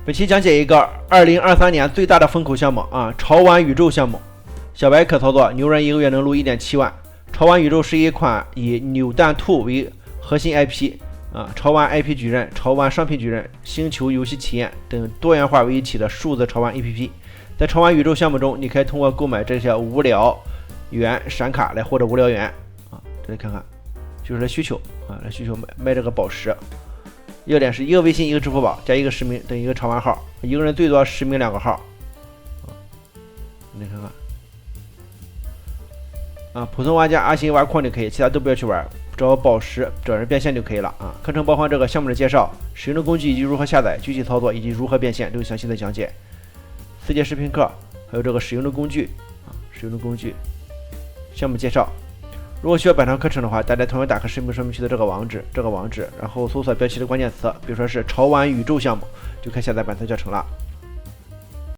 本期讲解一个2023年最大的风口项目潮玩宇宙项目。小白可操作，牛人一个月能撸 1.7 万。潮玩宇宙是一款以扭蛋兔为核心 IP 潮玩 IP 矩阵、潮玩商品矩阵、星球游戏体验等多元化为一体的数字潮玩 APP。在潮玩宇宙项目中，你可以通过购买这些无聊元闪卡来获得无聊元这里看看，就是来需求来需求卖这个宝石。要点是一个微信一个支付宝加一个实名等于一个潮玩号，一个人最多实名2个号你看看普通玩家阿星玩矿就可以，其他都不要去玩，找宝石找人变现就可以了课程包含这个项目的介绍、使用的工具以及如何下载、具体操作以及如何变现都有详细的讲解。4节视频课还有这个使用的工具项目介绍。如果需要本堂课程的话，大家同样打开视频说明区的这个网址，然后搜索标题的关键词，比如说是潮玩宇宙项目，就可以下载本次教程了。